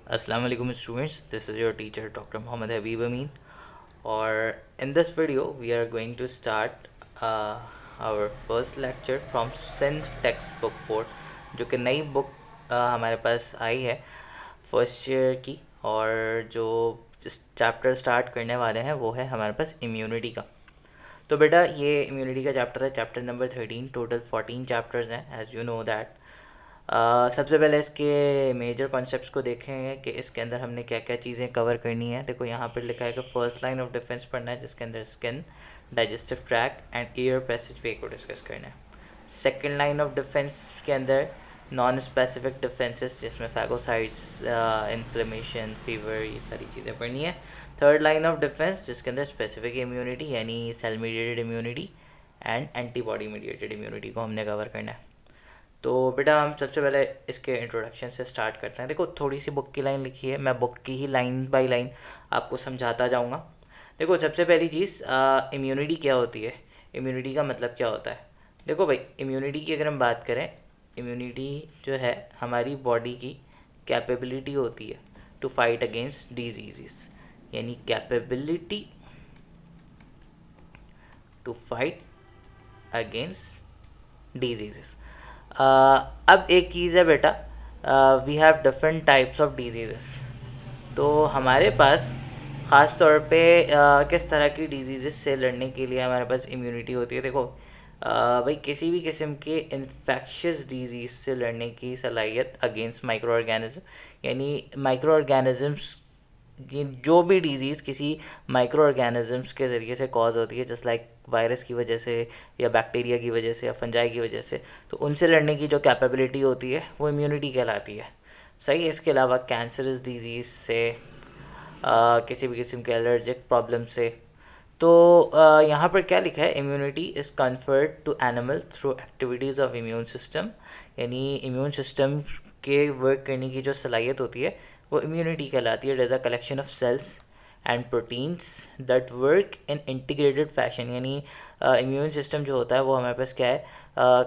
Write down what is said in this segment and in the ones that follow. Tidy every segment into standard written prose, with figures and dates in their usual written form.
Assalamu alaikum students, this is your teacher Dr. Mohammed Habib Amin, or in this video we are going to start our first lecture from Synth textbook board, जो कि नई book हमारे पास आई है first year की। और जो जिस chapter start करने वाले हैं वो है हमारे पास इम्यूनिटी का। तो बेटा ये इम्यूनिटी का चैप्टर है, चैप्टर नंबर 13। टोटल 14 चैप्टर्स हैं एज यू नो दैट। सबसे पहले इसके मेजर कॉन्सेप्ट्स को देखेंगे कि इसके अंदर हमने क्या क्या चीज़ें कवर करनी है। देखो यहाँ पर लिखा है कि फर्स्ट लाइन ऑफ डिफेंस पढ़ना है, जिसके अंदर skin, digestive tract and air passage वे को डिस्कस करना है। सेकेंड लाइन ऑफ डिफेंस के अंदर नॉन स्पेसिफिक डिफेंसेस, जिसमें फैगोसाइट्स, इन्फ्लेमेशन, फीवर, ये सारी चीज़ें पढ़नी है। थर्ड लाइन ऑफ डिफेंस जिसके अंदर स्पेसिफिक इम्यूनिटी यानी cell mediated immunity and antibody mediated immunity को हमने कवर करना है। तो बेटा हम सबसे पहले इसके इंट्रोडक्शन से स्टार्ट करते हैं। देखो थोड़ी सी बुक की लाइन लिखी है, मैं बुक की ही लाइन बाय लाइन आपको समझाता जाऊंगा। देखो सबसे पहली चीज़, इम्यूनिटी क्या होती है, इम्यूनिटी का मतलब क्या होता है। देखो भाई, इम्यूनिटी की अगर हम बात करें, इम्यूनिटी जो है हमारी बॉडी की कैपेबिलिटी होती है टू फाइट अगेंस्ट डिजीज़, यानी capability to fight against disease. अब एक चीज़ है बेटा, we have different types of disease. तो हमारे पास ख़ास तौर पे किस तरह की डिजीज़ से लड़ने के लिए हमारे पास इम्यूनिटी होती है। देखो भाई, किसी भी किस्म के इन्फेक्शियस डिजीज़ से लड़ने की सलाहियत अगेंस्ट माइक्रो ऑर्गेनिज्म, यानी माइक्रो ऑर्गेनिजम्स, ये जो भी डिजीज़ किसी माइक्रो ऑर्गेनिजम्स के ज़रिए से कॉज होती है, जस्ट लाइक वायरस की वजह से या बैक्टीरिया की वजह से या फंजाई की वजह से, तो उनसे लड़ने की जो कैपेबिलिटी होती है वो इम्यूनिटी कहलाती है। सही है। इसके अलावा कैंसरस डिजीज़ से, किसी भी किस्म के एलर्जिक प्रॉब्लम से। तो यहाँ पर क्या लिखा है, immunity is conferred to animal through activities of immune system, यानी इम्यून सिस्टम के वर्क करने की जो सलाहियत होती है वो इम्यूनिटी कहलाती है। It is a collection of cells and proteins that work in integrated fashion, यानी इम्यून सिस्टम जो होता है वो हमारे पास क्या है,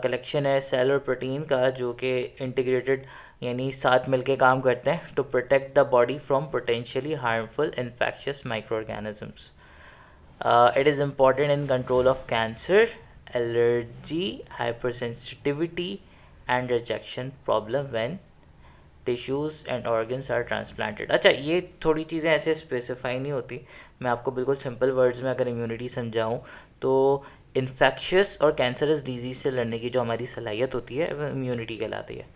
कलेक्शन है सेल और प्रोटीन का, जो कि इंटीग्रेटेड यानी साथ मिलके काम करते हैं to protect the body from potentially harmful infectious micro organisms. It is important in control of cancer, allergy, hypersensitivity, and rejection problem when tissues and organs are transplanted. अच्छा, ये थोड़ी चीज़ें ऐसे स्पेसिफाई नहीं होती, मैं आपको बिल्कुल सिंपल वर्ड्स में अगर इम्यूनिटी समझाऊँ तो इन्फेक्शियस और कैंसरस डिजीज़ से लड़ने की जो हमारी सलाहियत होती है वो इम्यूनिटी कहलाती है।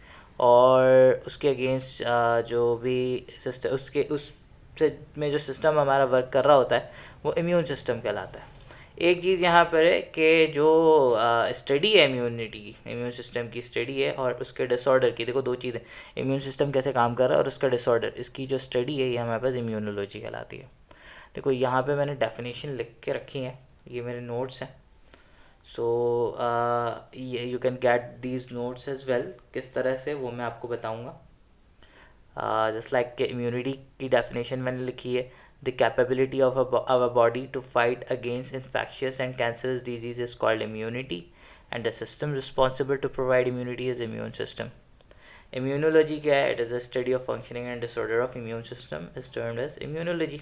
और उसके अगेंस्ट जो भी सिस्टम, उसके उस से में जो सिस्टम हमारा वर्क कर रहा होता है वो इम्यून सिस्टम कहलाता है। एक चीज़ यहाँ पर है कि जो स्टडी है इम्यूनिटी की, इम्यून सिस्टम की स्टडी है और उसके डिसऑर्डर की। देखो दो चीज़ें, इम्यून सिस्टम कैसे काम कर रहा है और उसका डिसऑर्डर, इसकी जो स्टडी है ये हमारे पास इम्यूनोलॉजी कहलाती है। देखो यहाँ पे मैंने डेफिनेशन लिख के रखी है, ये मेरे नोट्स हैं। So you can get these notes as well, किस तरह से वो मैं आपको बताऊँगा। जस्ट लाइक कि इम्यूनिटी की डेफिनेशन मैंने लिखी है, the capability of our body to fight against infectious and cancerous disease is called immunity and the system responsible to provide immunity is immune system. Immunology क्या है, it is the study of functioning and disorder of immune system is termed as immunology.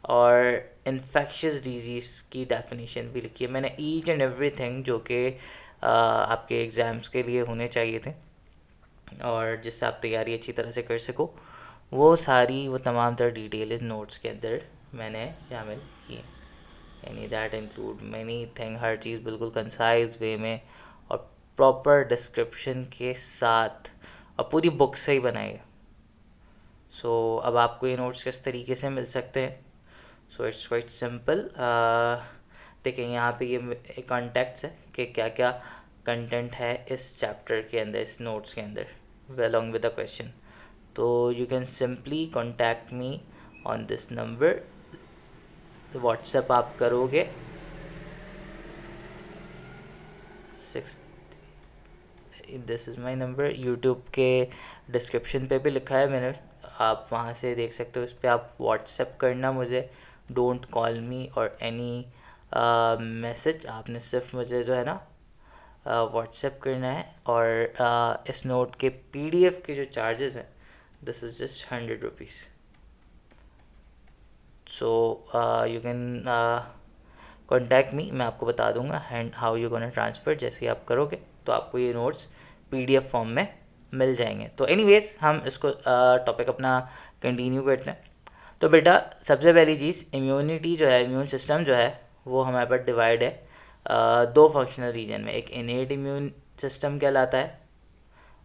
और infectious disease की definition भी लिखी है मैंने, each and everything जो कि आपके एग्ज़ाम्स के लिए होने चाहिए थे और जिससे आप तैयारी अच्छी तरह से कर सको, वो सारी वो तमाम तर डिटेल इस नोट्स के अंदर मैंने शामिल की है। यानी दैट इंक्लूड मैनी थिंग, हर चीज़ बिल्कुल कंसाइज वे में और प्रॉपर डिस्क्रिप्शन के साथ और पूरी बुक से ही बनाई है। सो अब आपको ये नोट्स किस तरीके से मिल सकते हैं, सो इट्स क्वाइट सिंपल। देखें यहाँ पे ये कॉन्टेक्ट्स है कि क्या क्या कंटेंट है इस चैप्टर के अंदर, इस नोट्स के अंदर अलॉन्ग विद द क्वेश्चन। तो you can simply contact me on this number. WhatsApp आप करोगे 6, this is my number. YouTube के डिस्क्रिप्शन पे भी लिखा है मैंने, आप वहाँ से देख सकते हो। इस पर आप व्हाट्सएप करना मुझे, डोंट कॉल मी और एनी मैसेज। आपने सिर्फ मुझे जो है ना व्हाट्सएप करना है। और इस नोट के पीडीएफ के जो चार्जेस हैं this is just 100 rupees. So you can contact me, मैं आपको बता दूंगा and how you gonna transfer. जैसे ही आप करोगे तो आपको ये नोट्स PDF फॉर्म में मिल जाएंगे. तो एनीवेज हम इसको टॉपिक अपना कंटिन्यू करते हैं. तो बेटा सबसे पहली चीज़, इम्यूनिटी जो है, इम्यून सिस्टम जो है वो हमारे पास डिवाइड है दो फंक्शनल रीजन में. एक इनेट इम्यून सिस्टम कहलाता है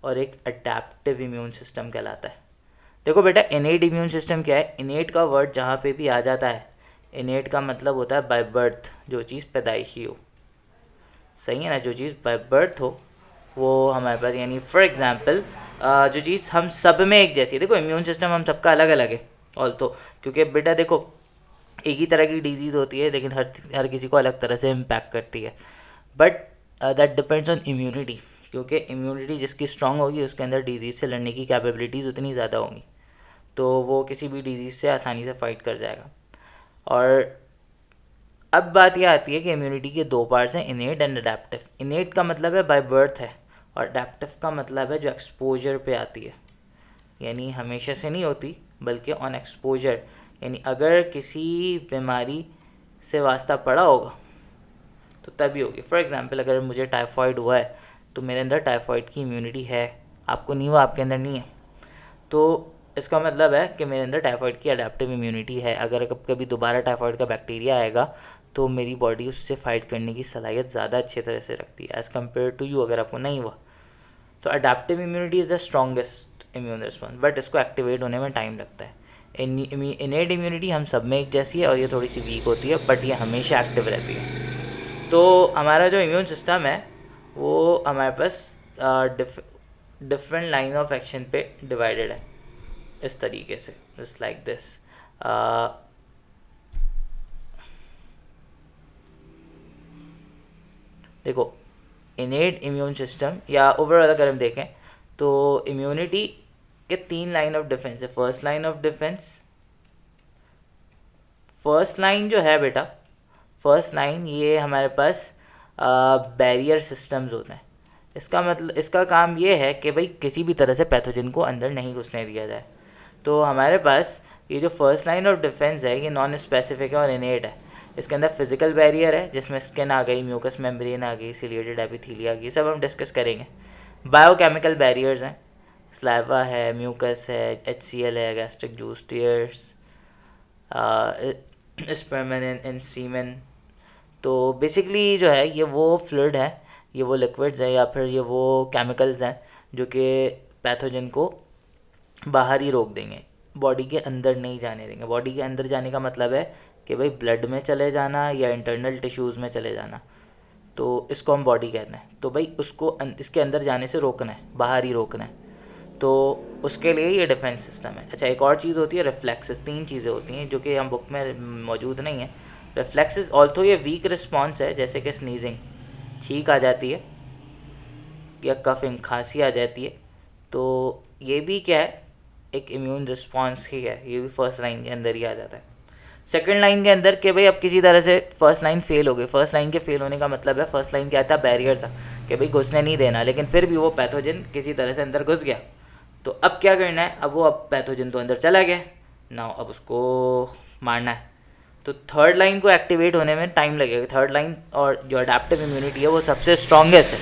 और एक अडेप्टिव इम्यून सिस्टम कहलाता है. देखो बेटा, इनेट इम्यून सिस्टम क्या है? इनेट का वर्ड जहाँ पे भी आ जाता है, इनेट का मतलब होता है बाय बर्थ, जो चीज़ पैदाइशी हो. सही है ना? जो चीज़ बाय बर्थ हो वो हमारे पास, यानी फॉर एग्जांपल जो चीज़ हम सब में एक जैसी है. देखो इम्यून सिस्टम हम सबका अलग अलग है ऑल्सो, क्योंकि बेटा देखो एक ही तरह की डिजीज़ होती है लेकिन हर किसी को अलग तरह से इम्पैक्ट करती है. But that depends on immunity, क्योंकि इम्यूनिटी जिसकी स्ट्रांग होगी उसके अंदर डिजीज़ से लड़ने की कैपेबिलिटीज़ उतनी ज़्यादा होंगी, तो वो किसी भी डिजीज़ से आसानी से फाइट कर जाएगा. और अब बात यह आती है कि इम्यूनिटी के दो पार्ट्स हैं, इनेट एंड अडेप्टिव. इनेट का मतलब है बाय बर्थ है, और अडेप्टिव का मतलब है जो एक्सपोजर पे आती है, यानी हमेशा से नहीं होती बल्कि ऑन एक्सपोजर. यानी अगर किसी बीमारी से वास्ता पड़ा होगा तो तभी होगी. फॉर एग्जांपल अगर मुझे टाइफाइड हुआ है तो मेरे अंदर टाइफाइड की इम्यूनिटी है, आपको नहीं हुआ, आपके अंदर नहीं है, तो इसका मतलब है कि मेरे अंदर टाइफाइड की अडेप्टिव इम्यूनिटी है. अगर कभी दोबारा टाइफाइड का बैक्टीरिया आएगा तो मेरी बॉडी उससे फाइट करने की सलाहियत ज़्यादा अच्छे तरह से रखती है एज़ कम्पेयर टू यू, अगर आपको नहीं हुआ. तो adaptive immunity is the strongest immune response, but इसको एक्टिवेट होने में टाइम लगता है. इनेट इम्यूनिटी हम सब में एक जैसी है और ये थोड़ी सी वीक होती है, बट ये हमेशा एक्टिव रहती है. तो हमारा जो इम्यून सिस्टम है वो हमारे पास डिफरेंट लाइन ऑफ एक्शन पे डिवाइडेड है इस तरीके से, जस्ट लाइक दिस. देखो इनेट इम्यून सिस्टम या ओवरऑल अगर हम देखें तो इम्यूनिटी के 3 लाइन ऑफ डिफेंस है. First line of defence, first line जो है बेटा, फर्स्ट लाइन ये हमारे पास बैरियर सिस्टम्स होते हैं. इसका मतलब, इसका काम ये है कि भाई किसी भी तरह से पैथोजन को अंदर नहीं घुसने दिया जाए. तो हमारे पास ये जो फर्स्ट लाइन ऑफ डिफेंस है ये नॉन स्पेसिफिक है और इनेट है. इसके अंदर फिजिकल बैरियर है जिसमें स्किन आ गई, म्यूकस मेम्ब्रेन आ गई, सिलिएटेड एपिथेलिया आ गई, सब हम डिस्कस करेंगे. बायोकेमिकल बैरियर्स हैं, स्लाइवा है, म्यूकस है, HCl है, gastric juice, tears, sperm and semen. तो बेसिकली जो है ये वो फ्लूइड है, ये वो लिक्विड्स हैं या फिर ये वो केमिकल्स हैं जो कि पैथोजन को बाहर ही रोक देंगे, बॉडी के अंदर नहीं जाने देंगे. बॉडी के अंदर जाने का मतलब है कि भाई ब्लड में चले जाना या इंटरनल टिश्यूज़ में चले जाना, तो इसको हम बॉडी कहते हैं. तो भाई उसको इसके अंदर जाने से रोकना है, बाहर ही रोकना है. तो उसके लिए ये डिफेंस सिस्टम है. अच्छा, एक और चीज़ होती है रिफ्लेक्सेस. 3 चीज़ें होती हैं जो कि हम बुक में मौजूद नहीं है. रिफ्लेक्सेस ऑल्थो ये वीक रिस्पॉन्स है, जैसे कि स्नीजिंग, छींक आ जाती है, या कफिंग, खांसी आ जाती है, तो ये भी क्या है, एक इम्यून रिस्पॉन्स ही है, ये भी फर्स्ट लाइन के अंदर ही आ जाता है. सेकंड लाइन के अंदर कि भाई अब किसी तरह से फर्स्ट लाइन फेल हो गई. फर्स्ट लाइन के फेल होने का मतलब है, फर्स्ट लाइन क्या था, बैरियर था कि भाई घुसने नहीं देना, लेकिन फिर भी वो पैथोजन किसी तरह से अंदर घुस गया. तो अब क्या करना है, अब पैथोजन तो अंदर चला गया ना, अब उसको मारना है. तो थर्ड लाइन को एक्टिवेट होने में टाइम लगेगा. थर्ड लाइन और जो अडेप्टिव इम्यूनिटी है वो सबसे स्ट्रॉन्गेस्ट है,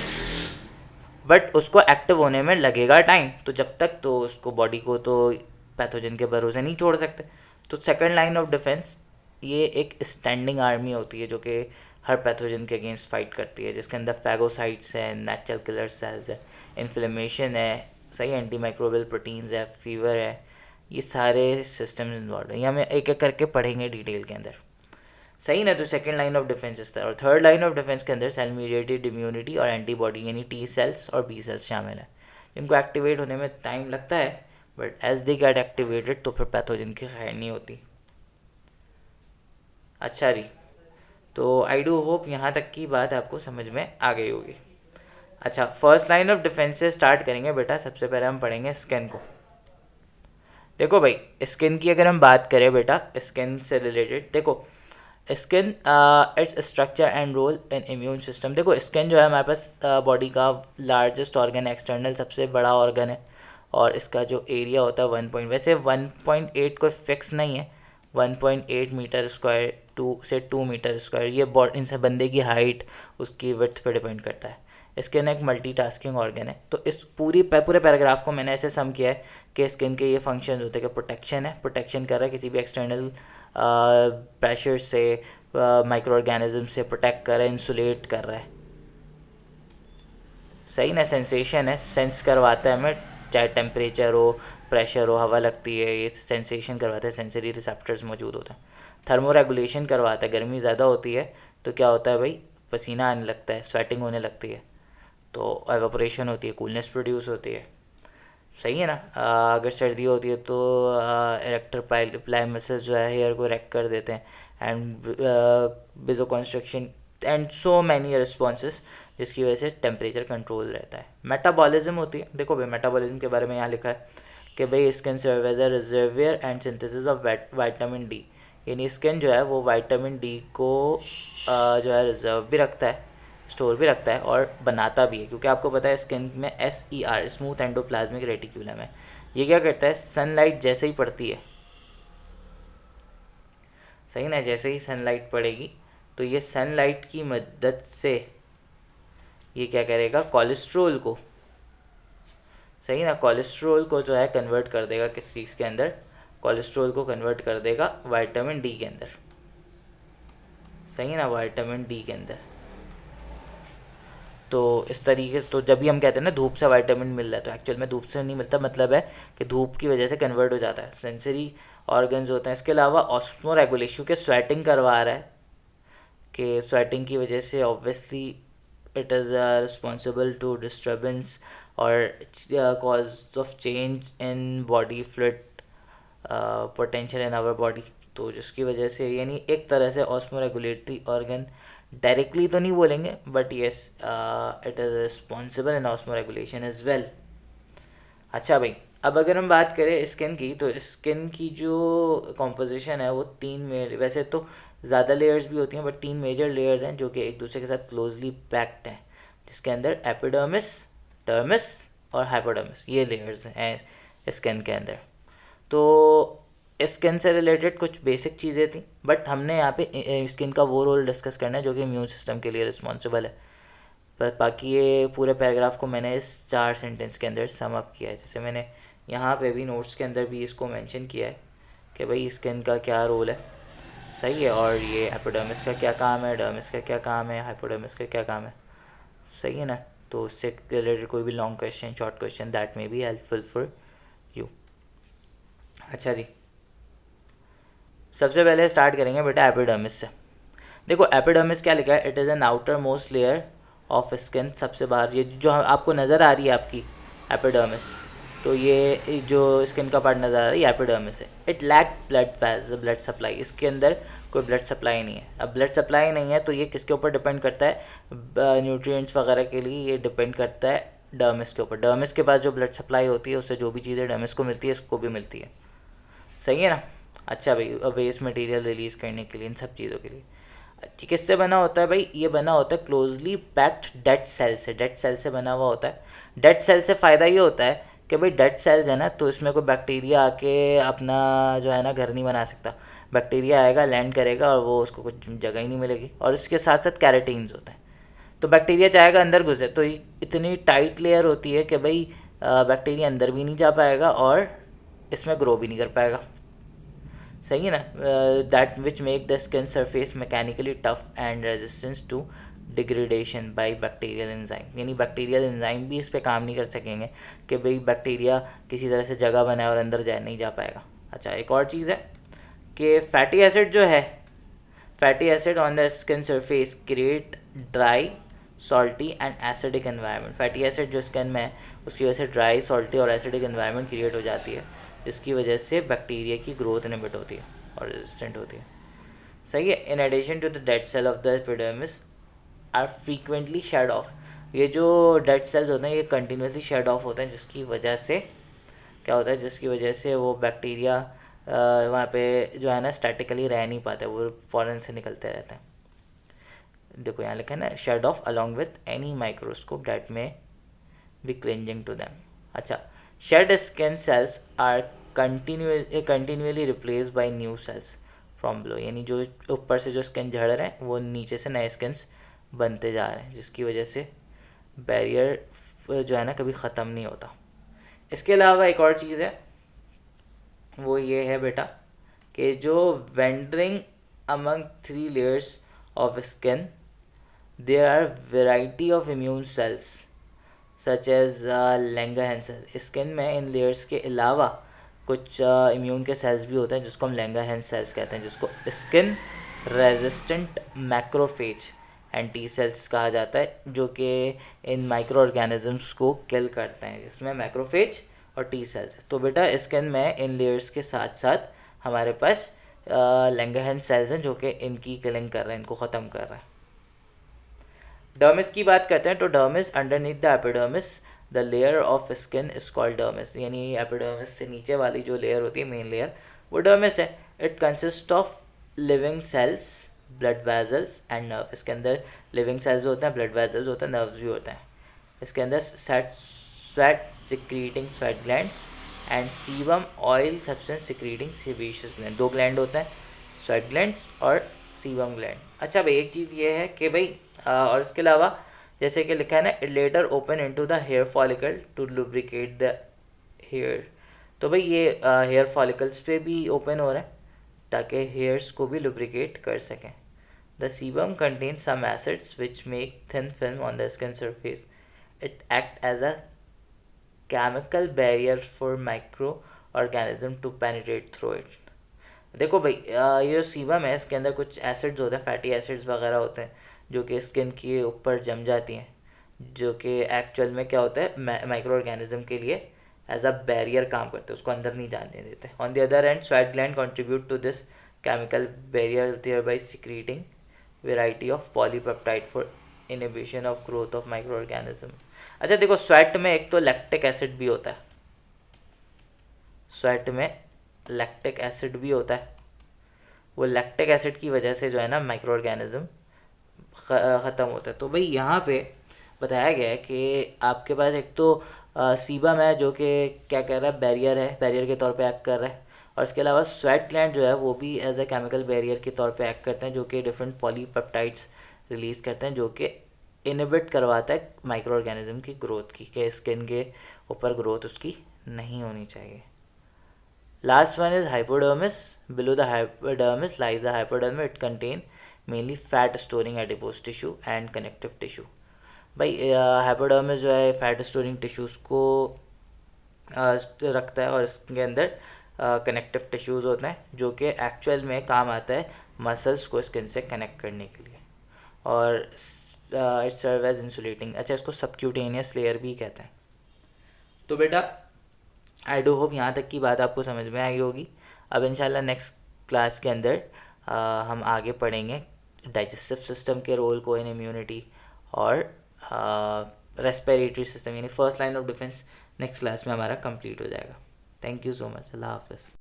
बट उसको एक्टिव होने में लगेगा टाइम. तो जब तक तो उसको, बॉडी को तो पैथोजन के भरोसे नहीं छोड़ सकते. तो सेकंड लाइन ऑफ डिफेंस ये एक स्टैंडिंग आर्मी होती है जो कि हर पैथोजन के अगेंस्ट फाइट करती है, जिसके अंदर फैगोसाइट्स हैं, नेचुरल किलर सेल्स है, इन्फ्लेमेशन है, सही, एंटी माइक्रोबियल प्रोटीन्स है, फीवर है, ये सारे सिस्टम्स इन्वॉल्व हैं. ये हमें एक एक करके पढ़ेंगे डिटेल के अंदर, सही ना. तो सेकंड लाइन ऑफ डिफेंस इस तरह. और थर्ड लाइन ऑफ डिफेंस के अंदर सेल मीडिएटेड इम्यूनिटी और एंटीबॉडी यानी T सेल्स और B सेल्स शामिल है, जिनको एक्टिवेट होने में टाइम लगता है, but as they get activated तो फिर पैथोजन की खैर नहीं होती. अच्छा जी, तो आई डू होप यहाँ तक की बात आपको समझ में आ गई होगी. अच्छा, फर्स्ट लाइन ऑफ डिफेंस से स्टार्ट करेंगे बेटा. सबसे पहले हम पढ़ेंगे स्किन को. देखो भाई, स्किन की अगर हम बात करें बेटा, स्किन से रिलेटेड देखो, skin its structure and role in immune system. देखो स्किन जो है हमारे पास बॉडी का लार्जेस्ट ऑर्गन है, एक्सटर्नल सबसे बड़ा ऑर्गन है, और इसका जो एरिया होता है 1.8 कोई फिक्स नहीं है, 1.8 मीटर स्क्वायर 2 मीटर स्क्वायर, ये इनसे बंदे की हाइट उसकी विड्थ पे डिपेंड करता है। स्किन एक मल्टीटास्किंग ऑर्गन है। तो इस पूरे पैराग्राफ को मैंने ऐसे सम किया है कि स्किन के ये फंक्शंस होते हैं कि प्रोटेक्शन है, प्रोटेक्शन कर रहा है किसी भी एक्सटर्नल प्रेशर से, माइक्रो ऑर्गेनिज्म से प्रोटेक्ट कर रहा है, इंसुलेट कर रहा है। सही ना, सेंसेशन है, सेंस करवाता है हमें, चाहे टेम्परेचर हो, प्रेशर हो, हवा लगती है, ये सेंसेशन करवाता है, सेंसरी रिसेप्टर्स मौजूद होते हैं। थर्मो रेगुलेशन करवाता है, गर्मी ज़्यादा होती है तो क्या होता है भाई, पसीना आने लगता है, स्वेटिंग होने लगती है, तो एवापोरेशन होती है, कूलनेस प्रोड्यूस होती है। सही है ना। अगर सर्दी होती है तो इरेक्टर प्लाई मसल्स जो है हेयर को इरेक्ट कर देते हैं, and vasoconstriction and so many responses, जिसकी वजह से टेम्परेचर कंट्रोल रहता है। मेटाबॉलिज्म होती है, देखो भाई मेटाबॉलिज्म के बारे में यहाँ लिखा है कि भाई skin serve as a reservoir and synthesis of vitamin D, यानी स्किन जो है वो विटामिन डी को जो है रिजर्व भी रखता है, स्टोर भी रखता है और बनाता भी है, क्योंकि आपको पता है स्किन में SER स्मूथ एंडोप्लाज्मिक रेटिक्यूलम है। ये क्या करता है, सनलाइट जैसे ही पड़ती है, सही ना, जैसे ही सनलाइट पड़ेगी तो ये सनलाइट की मदद से ये क्या करेगा, कोलेस्ट्रोल को, सही ना, कोलेस्ट्रोल को जो है कन्वर्ट कर देगा किस चीज़ के अंदर, कोलेस्ट्रोल को कन्वर्ट कर देगा विटामिन डी के अंदर, सही ना, विटामिन डी के अंदर। तो इस तरीके, तो जब भी हम कहते हैं ना धूप से विटामिन मिल रहा है, तो एक्चुअल में धूप से नहीं मिलता, मतलब है कि धूप की वजह से कन्वर्ट हो जाता है, सेंसरी ऑर्गन्स होते हैं। इसके अलावा ऑस्मो रेगुलेशन के स्वेटिंग करवा रहा है, कि स्वेटिंग की वजह से obviously it is responsible to disturbance और cause of change in body fluid potential in our body, तो जिसकी वजह से यानी एक तरह से ऑस्मो रेगुलेटरी ऑर्गन, डायरेक्टली तो नहीं बोलेंगे but yes it is responsible in osmoregulation as well. अच्छा भाई, अब अगर हम बात करें स्किन की, तो स्किन की जो कॉम्पोजिशन है वो वैसे तो ज़्यादा लेयर्स भी होती हैं, बट 3 मेजर लेयर हैं जो कि एक दूसरे के साथ क्लोजली पैक्ड हैं, जिसके अंदर एपिडर्मिस, डर्मिस और हाइपोडर्मिस, ये लेयर्स हैं स्किन के अंदर। तो स्किन से रिलेटेड कुछ बेसिक चीज़ें थी, बट हमने यहाँ पे स्किन का वो रोल डिस्कस करना है जो कि इम्यून सिस्टम के लिए रिस्पॉन्सिबल है। पर बाकी ये पूरे पैराग्राफ को मैंने इस 4 सेंटेंस के अंदर सम अप किया है, जैसे मैंने यहाँ पे भी नोट्स के अंदर भी इसको मेंशन किया है कि भाई स्किन का क्या रोल है, सही है, और ये एपिडर्मिस का क्या काम है, डर्मिस का क्या काम है, हाइपोडर्मिस का क्या काम है, सही है ना। तो उससे रिलेटेड कोई भी long question, short question, that may be helpful for you. अच्छा जी, सबसे पहले स्टार्ट करेंगे बेटा एपिडर्मिस से। देखो एपिडर्मिस क्या लिखा है, it is an outer most layer of skin, सबसे बाहर ये जो आपको नज़र आ रही है आपकी एपिडर्मिस, तो ये जो स्किन का पार्ट नज़र आ रहा है ये एपिडर्मिस है। इट लैक ब्लड सप्लाई, इसके अंदर कोई ब्लड सप्लाई नहीं है। अब ब्लड सप्लाई नहीं है तो ये किसके ऊपर डिपेंड करता है, न्यूट्रिएंट्स वगैरह के लिए ये डिपेंड करता है डर्मिस के ऊपर। डर्मिस के पास जो ब्लड सप्लाई होती है उससे जो भी चीज़ें डर्मिस को मिलती है इसको भी मिलती है, सही है ना। अच्छा भाई, वेस्ट मटेरियल रिलीज़ करने के लिए, इन सब चीज़ों के लिए किससे बना होता है भाई, ये बना होता है क्लोजली पैक्ड डेड सेल से, डेड सेल से बना हुआ होता है। डेड सेल से फ़ायदा ये होता है कि भाई डेड सेल्स है ना, तो इसमें कोई बैक्टीरिया आके अपना जो है ना घर नहीं बना सकता। बैक्टीरिया आएगा, लैंड करेगा और वो उसको कुछ जगह ही नहीं मिलेगी, और इसके साथ साथ कैरेटीन्स होते हैं, तो बैक्टीरिया चाहेगा अंदर घुसे, तो इतनी टाइट लेयर होती है कि भाई बैक्टीरिया अंदर भी नहीं जा पाएगा और इसमें ग्रो भी नहीं कर पाएगा, सही है ना। That which make the skin surface mechanically tough and resistance to degradation by bacterial enzyme, यानी बैक्टीरियल एंजाइम भी इस पर काम नहीं कर सकेंगे कि भाई बैक्टीरिया किसी तरह से जगह बनाए और अंदर जाए, नहीं जा पाएगा। अच्छा, एक और चीज़ है कि फैटी एसिड जो है, fatty acid on the skin surface create dry, salty and acidic environment. Fatty acid जो स्किन में है उसकी वजह से ड्राई, सॉल्टी और एसिडिक एनवायरनमेंट क्रिएट हो जाती है, जिसकी वजह से बैक्टीरिया की ग्रोथ इनहिबिट होती है और रेजिस्टेंट होती है, सही है। In addition to the dead cell of the epidermis are frequently shed off, ये जो डेड सेल्स होते हैं ये कंटिन्यूसली शेड ऑफ होते हैं, जिसकी वजह से क्या होता है, जिसकी वजह से वो बैक्टीरिया वहाँ पे जो है ना स्टैटिकली रह नहीं पाते, वो फ़ौरन से निकलते रहते हैं। देखो यहाँ लिखा है ना, shed off along with any microscope that may be clinging to them. अच्छा, shed skin cells are continuously replace by new cells from below, यानी जो ऊपर से जो स्किन झड़ रहे हैं वो नीचे से नए स्किन्स बनते जा रहे हैं, जिसकी वजह से बैरियर जो है ना कभी ख़त्म नहीं होता। इसके अलावा एक और चीज़ है, वो ये है बेटा कि जो wandering among 3 layers of skin, there are variety of immune cells such as Langerhans cell. Skin में इन लेयर्स के अलावा कुछ इम्यून के सेल्स भी होते हैं जिसको हम लैंगरहैंस सेल्स कहते हैं, जिसको skin resistant macrophage and T cells कहा जाता है, जो कि इन माइक्रो ऑर्गेनिजम्स को किल करते हैं, जिसमें मैक्रोफेज और टी सेल्स। तो बेटा स्किन में इन लेयर्स के साथ साथ हमारे पास लैंगरहैंस सेल्स हैं जो कि इनकी किलिंग कर रहे हैं, इनको ख़त्म कर रहे हैं। डर्मिस की बात करते हैं तो dermis underneath the epidermis the layer of skin is called dermis, यानी एपिडर्मिस से नीचे वाली जो लेयर होती है, मेन लेयर, वो डर्मिस है। It consist of living cells, blood vessels and nerve. इसके अंदर लिविंग सेल्स होते हैं, ब्लड वेजल्स होते हैं, नर्व्स भी होते हैं। इसके अंदर sweat secreting sweat glands and sebum oil substance secreting sebaceous gland, 2 gland होते हैं, स्वेट ग्लैंड्स और सीबम ग्लैंड। अच्छा भाई एक चीज़ ये है कि भाई और इसके अलावा जैसे कि लिखा है ना, it later open into the hair follicle to lubricate the hair. तो भाई ये हेयर फॉलिकल्स पे भी ओपन हो रहा है ताकि हेयर्स को भी लुब्रिकेट कर सकें। The sebum contain some acids which make thin film on the skin surface. It act as a chemical barrier for micro organism to penetrate through it. देखो भाई ये जो सीबम है इसके अंदर कुछ एसिड्स होते हैं, फैटी एसिड्स वगैरह होते हैं जो कि स्किन के ऊपर जम जाती हैं, जो कि एक्चुअल में क्या होता है माइक्रो ऑर्गेनिज्म के लिए एज अ बैरियर काम करते हैं, उसको अंदर नहीं जाने देते। On the other end sweat gland contribute to this chemical barrier there by secreting variety of polypeptide for inhibition of growth of micro organism. अच्छा देखो स्वेट में एक तो लैक्टिक एसिड भी होता है, स्वेट में लैक्टिक एसिड भी होता है। वो लैक्टिक एसिड की वजह से जो है ना माइक्रो ऑर्गेनिज्म ख़त्म होता है। तो भाई यहाँ पे बताया गया है कि आपके पास एक तो सीबम है जो कि क्या कह रहा है, बैरियर है, बैरियर के तौर पे एक्ट कर रहा है। और इसके अलावा स्वेट ग्लैंड जो है वो भी एज ए केमिकल बैरियर के तौर पे एक्ट करते हैं, जो कि डिफरेंट पॉलीपेप्टाइड्स रिलीज़ करते हैं, जो कि इनहिबिट करवाता है माइक्रो ऑर्गेनिज्म की ग्रोथ की, कि स्किन के ऊपर ग्रोथ उसकी नहीं होनी चाहिए। Last one is hypodermis. Below the hypodermis lies the hypodermis. It contain mainly fat storing adipose tissue and connective tissue. भाई हाइपोडर्मिस जो है फैट स्टोरिंग टिश्यूज़ को रखता है और इसके अंदर कनेक्टिव टिश्यूज़ होते हैं जो कि एक्चुअल में काम आता है मसल्स को स्किन से कनेक्ट करने के लिए, और इट सर्व एज इंसुलेटिंग। अच्छा इसको सबक्यूटेनियस लेयर भी कहते हैं। तो बेटा आई डू होप यहाँ तक की बात आपको समझ में आई होगी। अब इंशाल्लाह नेक्स्ट क्लास के अंदर हम आगे पढ़ेंगे डाइजेस्टिव सिस्टम के रोल को इन इम्यूनिटी और रेस्पिरेटरी सिस्टम, यानी first line of defence next class में हमारा कंप्लीट हो जाएगा। Thank you so much. अल्लाह हाफ़िज़।